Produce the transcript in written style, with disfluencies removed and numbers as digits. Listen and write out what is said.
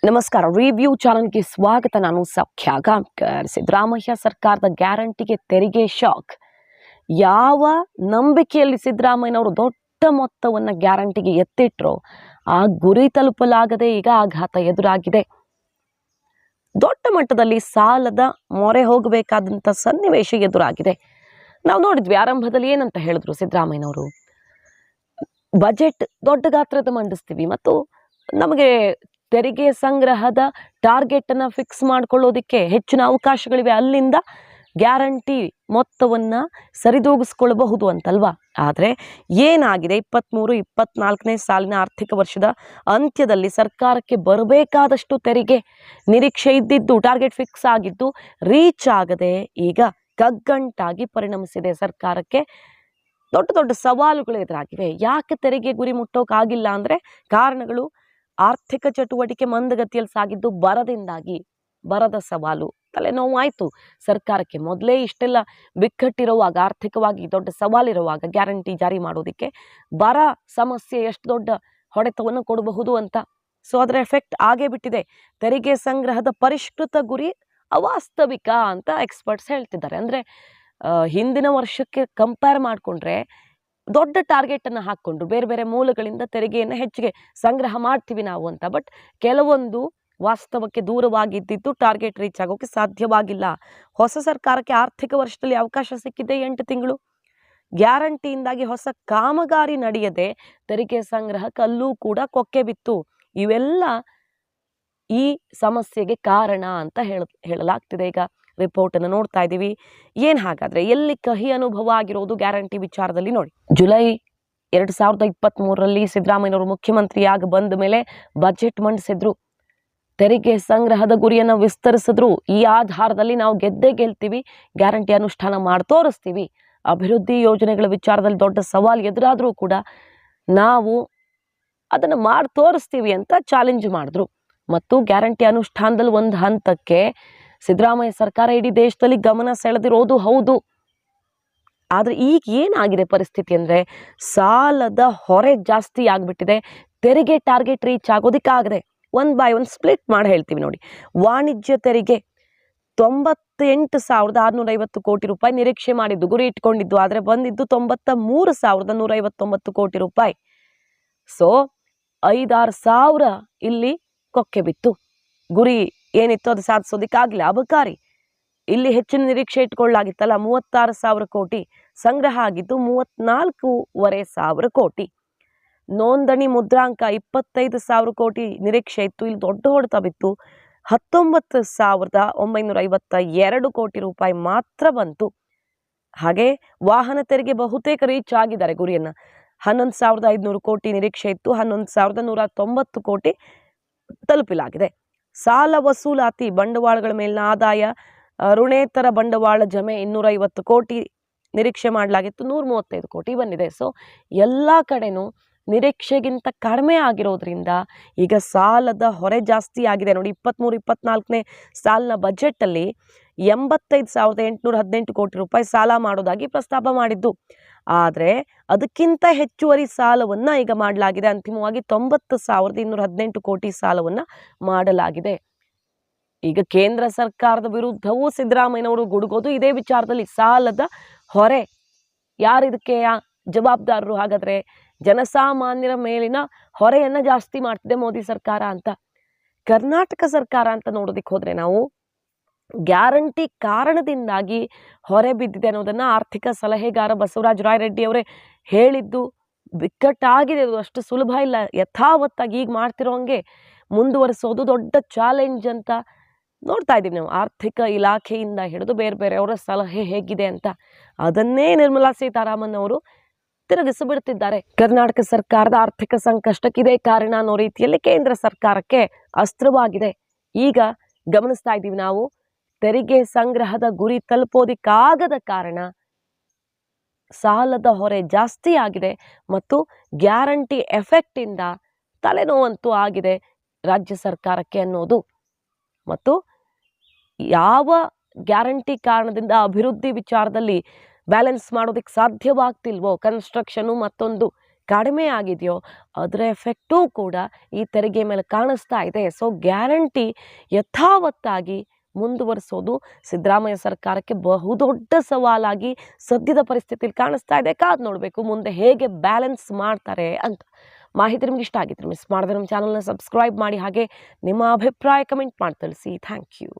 ನಮಸ್ಕಾರ. ರಿವ್ಯೂ ಚಾನಲ್ಗೆ ಸ್ವಾಗತ. ನಾನು ಸೌಖ್ಯ ಗಾಂವ್ಕರ್. ಸಿದ್ದರಾಮಯ್ಯ ಸರ್ಕಾರದ ಗ್ಯಾರಂಟಿಗೆ ತೆರಿಗೆ ಶಾಕ್. ಯಾವ ನಂಬಿಕೆಯಲ್ಲಿ ಸಿದ್ದರಾಮಯ್ಯನವರು ದೊಡ್ಡ ಮೊತ್ತವನ್ನು ಗ್ಯಾರಂಟಿಗೆ ಎತ್ತಿಟ್ರೋ ಆ ಗುರಿ ತಲುಪಲಾಗದೆ ಈಗ ಆಘಾತ ಎದುರಾಗಿದೆ. ದೊಡ್ಡ ಮಟ್ಟದಲ್ಲಿ ಸಾಲದ ಮೊರೆ ಹೋಗಬೇಕಾದಂಥ ಸನ್ನಿವೇಶ ಎದುರಾಗಿದೆ. ನಾವು ನೋಡಿದ್ವಿ ಆರಂಭದಲ್ಲಿ ಏನಂತ ಹೇಳಿದ್ರು ಸಿದ್ದರಾಮಯ್ಯನವರು, ಬಜೆಟ್ ದೊಡ್ಡ ಗಾತ್ರದ ಮಂಡಿಸ್ತೀವಿ ಮತ್ತು ನಮಗೆ ತೆರಿಗೆ ಸಂಗ್ರಹದ ಟಾರ್ಗೆಟ್ ಅನ್ನ ಫಿಕ್ಸ್ ಮಾಡ್ಕೊಳ್ಳೋದಿಕ್ಕೆ ಹೆಚ್ಚಿನ ಅವಕಾಶಗಳಿವೆ, ಅಲ್ಲಿಂದ ಗ್ಯಾರಂಟಿ ಮೊತ್ತವನ್ನು ಸರಿದೂಗಿಸ್ಕೊಳ್ಬಹುದು ಅಂತಲ್ವಾ. ಆದರೆ ಏನಾಗಿದೆ, 23-24ನೇ ಸಾಲಿನ ಆರ್ಥಿಕ ವರ್ಷದ ಅಂತ್ಯದಲ್ಲಿ ಸರ್ಕಾರಕ್ಕೆ ಬರಬೇಕಾದಷ್ಟು ತೆರಿಗೆ ನಿರೀಕ್ಷೆ ಇದ್ದಿದ್ದು, ಟಾರ್ಗೆಟ್ ಫಿಕ್ಸ್ ಆಗಿದ್ದು ರೀಚ್ ಆಗದೆ ಈಗ ಕಗ್ಗಂಟಾಗಿ ಪರಿಣಮಿಸಿದೆ. ಸರ್ಕಾರಕ್ಕೆ ದೊಡ್ಡ ದೊಡ್ಡ ಸವಾಲುಗಳು ಎದುರಾಗಿವೆ. ಯಾಕೆ ತೆರಿಗೆ ಗುರಿ ಮುಟ್ಟೋಕ್ಕಾಗಿಲ್ಲ ಅಂದರೆ ಕಾರಣಗಳು ಆರ್ಥಿಕ ಚಟುವಟಿಕೆ ಮಂದಗತಿಯಲ್ಲಿ ಸಾಗಿದ್ದು ಬರದಿಂದಾಗಿ. ಬರದ ಸವಾಲು ತಲೆನೋವಾಯಿತು ಸರ್ಕಾರಕ್ಕೆ. ಮೊದಲೇ ಇಷ್ಟೆಲ್ಲ ಬಿಕ್ಕಟ್ಟಿರುವಾಗ, ಆರ್ಥಿಕವಾಗಿ ದೊಡ್ಡ ಸವಾಲಿರುವಾಗ ಗ್ಯಾರಂಟಿ ಜಾರಿ ಮಾಡೋದಕ್ಕೆ ಬರ ಸಮಸ್ಯೆ ಎಷ್ಟು ದೊಡ್ಡ ಹೊಡೆತವನ್ನು ಕೊಡಬಹುದು ಅಂತ. ಸೊ ಅದರ ಎಫೆಕ್ಟ್ ಆಗೇ ಬಿಟ್ಟಿದೆ. ತೆರಿಗೆ ಸಂಗ್ರಹದ ಪರಿಷ್ಕೃತ ಗುರಿ ಅವಾಸ್ತವಿಕ ಅಂತ ಎಕ್ಸ್ಪರ್ಟ್ಸ್ ಹೇಳ್ತಿದ್ದಾರೆ. ಅಂದರೆ ಹಿಂದಿನ ವರ್ಷಕ್ಕೆ ಕಂಪೇರ್ ಮಾಡಿಕೊಂಡ್ರೆ ದೊಡ್ಡ ಟಾರ್ಗೆಟನ್ನು ಹಾಕ್ಕೊಂಡ್ರು, ಬೇರೆ ಬೇರೆ ಮೂಲಗಳಿಂದ ತೆರಿಗೆಯನ್ನು ಹೆಚ್ಚಿಗೆ ಸಂಗ್ರಹ ಮಾಡ್ತೀವಿ ನಾವು ಅಂತ. ಬಟ್ ಕೆಲವೊಂದು ವಾಸ್ತವಕ್ಕೆ ದೂರವಾಗಿದ್ದಿದ್ದು ಟಾರ್ಗೆಟ್ ರೀಚ್ ಆಗೋಕ್ಕೆ ಸಾಧ್ಯವಾಗಿಲ್ಲ. ಹೊಸ ಸರ್ಕಾರಕ್ಕೆ ಆರ್ಥಿಕ ವರ್ಷದಲ್ಲಿ ಅವಕಾಶ ಸಿಕ್ಕಿದೆ 8 ತಿಂಗಳು. ಗ್ಯಾರಂಟಿಯಿಂದಾಗಿ ಹೊಸ ಕಾಮಗಾರಿ ನಡೆಯದೆ ತೆರಿಗೆ ಸಂಗ್ರಹಕ್ಕೆ ಅಲ್ಲೂ ಕೂಡ ಕೊಕ್ಕೆ ಬಿತ್ತು. ಇವೆಲ್ಲ ಈ ಸಮಸ್ಯೆಗೆ ಕಾರಣ ಅಂತ ಹೇಳಲಾಗ್ತಿದೆ. ಈಗ ರಿಪೋರ್ಟನ್ನು ನೋಡ್ತಾ ಇದ್ದೀವಿ. ಏನು ಹಾಗಾದರೆ ಎಲ್ಲಿ ಕಹಿ ಅನುಭವ ಆಗಿರೋದು ಗ್ಯಾರಂಟಿ ವಿಚಾರದಲ್ಲಿ ನೋಡಿ. ಜುಲೈ 2023ರಲ್ಲಿ ಸಿದ್ದರಾಮಯ್ಯನವರು ಮುಖ್ಯಮಂತ್ರಿಯಾಗಿ ಬಂದ ಮೇಲೆ ಬಜೆಟ್ ಮಂಡಿಸಿದ್ರು, ತೆರಿಗೆ ಸಂಗ್ರಹದ ಗುರಿಯನ್ನು ವಿಸ್ತರಿಸಿದ್ರು. ಈ ಆಧಾರದಲ್ಲಿ ನಾವು ಗೆಲ್ತೀವಿ, ಗ್ಯಾರಂಟಿ ಅನುಷ್ಠಾನ ಮಾಡಿ ತೋರಿಸ್ತೀವಿ. ಅಭಿವೃದ್ಧಿ ಯೋಜನೆಗಳ ವಿಚಾರದಲ್ಲಿ ದೊಡ್ಡ ಸವಾಲು ಎದುರಾದರೂ ಕೂಡ ನಾವು ಅದನ್ನು ಮಾಡಿ ತೋರಿಸ್ತೀವಿ ಅಂತ ಚಾಲೆಂಜ್ ಮಾಡಿದ್ರು. ಮತ್ತು ಗ್ಯಾರಂಟಿ ಅನುಷ್ಠಾನದಲ್ಲಿ ಒಂದು ಹಂತಕ್ಕೆ ಸಿದ್ದರಾಮಯ್ಯ ಸರ್ಕಾರ ಇಡೀ ದೇಶದಲ್ಲಿ ಗಮನ ಸೆಳೆದಿರೋದು ಹೌದು. ಆದರೆ ಈಗ ಏನಾಗಿದೆ ಪರಿಸ್ಥಿತಿ ಅಂದರೆ ಸಾಲದ ಹೊರೆ ಜಾಸ್ತಿ ಆಗಿಬಿಟ್ಟಿದೆ. ತೆರಿಗೆ ಟಾರ್ಗೆಟ್ ರೀಚ್ ಆಗೋದಕ್ಕಾಗದೆ 1 by 1 ಸ್ಪ್ಲಿಟ್ ಮಾಡಿ ಹೇಳ್ತೀವಿ ನೋಡಿ. ವಾಣಿಜ್ಯ ತೆರಿಗೆ 98,650 ಕೋಟಿ ರೂಪಾಯಿ ನಿರೀಕ್ಷೆ ಮಾಡಿದ್ದು, ಗುರಿ ಇಟ್ಕೊಂಡಿದ್ದು. ಆದರೆ ಬಂದಿದ್ದು 93,159 ಕೋಟಿ ರೂಪಾಯಿ. ಸೊ 5-6 ಸಾವಿರ ಇಲ್ಲಿ ಕೊಕ್ಕೆ ಬಿತ್ತು. ಗುರಿ ಏನಿತ್ತು ಅದು ಸಾಧಿಸೋದಕ್ಕಾಗಲಿ. ಅಬಕಾರಿ ಇಲ್ಲಿ ಹೆಚ್ಚಿನ ನಿರೀಕ್ಷೆ ಇಟ್ಕೊಳ್ಳಾಗಿತ್ತಲ್ಲ, 36,000 ಕೋಟಿ ಸಂಗ್ರಹ ಆಗಿದ್ದು 34,500 ಕೋಟಿ. ನೋಂದಣಿ ಮುದ್ರಾಂಕ 25,000 ಕೋಟಿ ನಿರೀಕ್ಷೆ ಇತ್ತು, ಇಲ್ಲಿ ದೊಡ್ಡ ಹೊಡೆತ ಬಿತ್ತು. 19,952 ಕೋಟಿ ರೂಪಾಯಿ ಮಾತ್ರ ಬಂತು. ಹಾಗೆ ವಾಹನ ತೆರಿಗೆ ಬಹುತೇಕ ರೀಚ್ ಆಗಿದ್ದಾರೆ ಗುರಿಯನ್ನು. 11,500 ಕೋಟಿ ನಿರೀಕ್ಷೆ ಇತ್ತು, 11,190 ಕೋಟಿ ತಲುಪಲಾಗಿದೆ. ಸಾಲ ವಸೂಲಾತಿ, ಬಂಡವಾಳಗಳ ಮೇಲಿನ ಆದಾಯ, ಋಣೇತರ ಬಂಡವಾಳ ಜಮೆ 250 ಕೋಟಿ ನಿರೀಕ್ಷೆ ಮಾಡಲಾಗಿತ್ತು, 135 ಕೋಟಿ ಬಂದಿದೆ. ಸೊ ಎಲ್ಲ ಕಡೆನೂ ನಿರೀಕ್ಷೆಗಿಂತ ಕಡಿಮೆ ಆಗಿರೋದ್ರಿಂದ ಈಗ ಸಾಲದ ಹೊರೆ ಜಾಸ್ತಿ ಆಗಿದೆ ನೋಡಿ. 23-24ನೇ ಸಾಲಿನ ಬಜೆಟಲ್ಲಿ 85,818 ಕೋಟಿ ರೂಪಾಯಿ ಸಾಲ ಮಾಡೋದಾಗಿ ಪ್ರಸ್ತಾಪ ಮಾಡಿದ್ದು. ಆದರೆ ಅದಕ್ಕಿಂತ ಹೆಚ್ಚುವರಿ ಸಾಲವನ್ನು ಈಗ ಮಾಡಲಾಗಿದೆ. ಅಂತಿಮವಾಗಿ 90,218 ಕೋಟಿ ಸಾಲವನ್ನು ಮಾಡಲಾಗಿದೆ. ಈಗ ಕೇಂದ್ರ ಸರ್ಕಾರದ ವಿರುದ್ಧವೂ ಸಿದ್ದರಾಮಯ್ಯನವರು ಗುಡುಗೋದು ಇದೇ ವಿಚಾರದಲ್ಲಿ. ಸಾಲದ ಹೊರೆ, ಯಾರಿದಕ್ಕೆ ಜವಾಬ್ದಾರರು? ಹಾಗಾದರೆ ಜನಸಾಮಾನ್ಯರ ಮೇಲಿನ ಹೊರೆಯನ್ನು ಜಾಸ್ತಿ ಮಾಡ್ತಿದೆ ಮೋದಿ ಸರ್ಕಾರ ಅಂತ. ಕರ್ನಾಟಕ ಸರ್ಕಾರ ಅಂತ ನೋಡೋದಕ್ಕೆ ಹೋದರೆ ನಾವು ಗ್ಯಾರಂಟಿ ಕಾರಣದಿಂದಾಗಿ ಹೊರೆ ಬಿದ್ದಿದೆ ಅನ್ನೋದನ್ನು ಆರ್ಥಿಕ ಸಲಹೆಗಾರ ಬಸವರಾಜ ರಾಯರೆಡ್ಡಿ ಅವರೇ ಹೇಳಿದ್ದು. ಬಿಕ್ಕಟ್ಟಾಗಿದೆ, ಅದು ಅಷ್ಟು ಸುಲಭ ಇಲ್ಲ. ಯಥಾವತ್ತಾಗಿ ಈಗ ಮಾಡ್ತಿರೋಂಗೆ ಮುಂದುವರಿಸೋದು ದೊಡ್ಡ ಚಾಲೆಂಜ್ ಅಂತ ನೋಡ್ತಾ ಇದ್ದೀವಿ ನಾವು. ಆರ್ಥಿಕ ಇಲಾಖೆಯಿಂದ ಹಿಡಿದು ಬೇರೆ ಬೇರೆಯವರ ಸಲಹೆ ಹೇಗಿದೆ ಅಂತ ಅದನ್ನೇ ನಿರ್ಮಲಾ ಸೀತಾರಾಮನ್ ಅವರು ತಿರುಗಿಸಿಬಿಡ್ತಿದ್ದಾರೆ. ಕರ್ನಾಟಕ ಸರ್ಕಾರದ ಆರ್ಥಿಕ ಸಂಕಷ್ಟಕ್ಕೆ ಇದೇ ಕಾರಣ ಅನ್ನೋ ರೀತಿಯಲ್ಲಿ ಕೇಂದ್ರ ಸರ್ಕಾರಕ್ಕೆ ಅಸ್ತ್ರವಾಗಿದೆ. ಈಗ ಗಮನಿಸ್ತಾ ಇದ್ದೀವಿ ನಾವು, ತೆರಿಗೆ ಸಂಗ್ರಹದ ಗುರಿ ತಲುಪೋದಿಕ್ಕಾಗದ ಕಾರಣ ಸಾಲದ ಹೊರೆ ಜಾಸ್ತಿ ಆಗಿದೆ ಮತ್ತು ಗ್ಯಾರಂಟಿ ಎಫೆಕ್ಟಿಂದ ತಲೆನೋವಂತೂ ಆಗಿದೆ ರಾಜ್ಯ ಸರ್ಕಾರಕ್ಕೆ ಅನ್ನೋದು. ಮತ್ತು ಯಾವ ಗ್ಯಾರಂಟಿ ಕಾರಣದಿಂದ ಅಭಿವೃದ್ಧಿ ವಿಚಾರದಲ್ಲಿ ಬ್ಯಾಲೆನ್ಸ್ ಮಾಡೋದಕ್ಕೆ ಸಾಧ್ಯವಾಗ್ತಿಲ್ವೋ, ಕನ್ಸ್ಟ್ರಕ್ಷನು ಮತ್ತೊಂದು ಕಡಿಮೆ ಆಗಿದೆಯೋ ಅದರ ಎಫೆಕ್ಟೂ ಕೂಡ ಈ ತೆರಿಗೆ ಮೇಲೆ ಕಾಣಿಸ್ತಾ ಇದೆ. ಸೊ ಗ್ಯಾರಂಟಿ ಯಥಾವತ್ತಾಗಿ ಮುಂದುವರಿಸೋದು ಸಿದ್ದರಾಮಯ್ಯ ಸರ್ಕಾರಕ್ಕೆ ಬಹುದೊಡ್ಡ ಸವಾಲಾಗಿ ಸದ್ಯದ ಪರಿಸ್ಥಿತಿಯಲ್ಲಿ ಕಾಣಿಸ್ತಾ ಇದೆ. ಕಾದು ನೋಡಬೇಕು ಮುಂದೆ ಹೇಗೆ ಬ್ಯಾಲೆನ್ಸ್ ಮಾಡ್ತಾರೆ ಅಂತ. ಮಾಹಿತಿ ನಿಮ್ಗೆ ಇಷ್ಟ ಆಗಿದ್ರೆ ಮಿಸ್ ಮಾಡಿದ್ರೆ ನಮ್ಮ ಚಾನಲ್ನ ಸಬ್ಸ್ಕ್ರೈಬ್ ಮಾಡಿ, ಹಾಗೆ ನಿಮ್ಮ ಅಭಿಪ್ರಾಯ ಕಮೆಂಟ್ ಮಾಡಿ ತಿಳಿಸಿ. Thank you.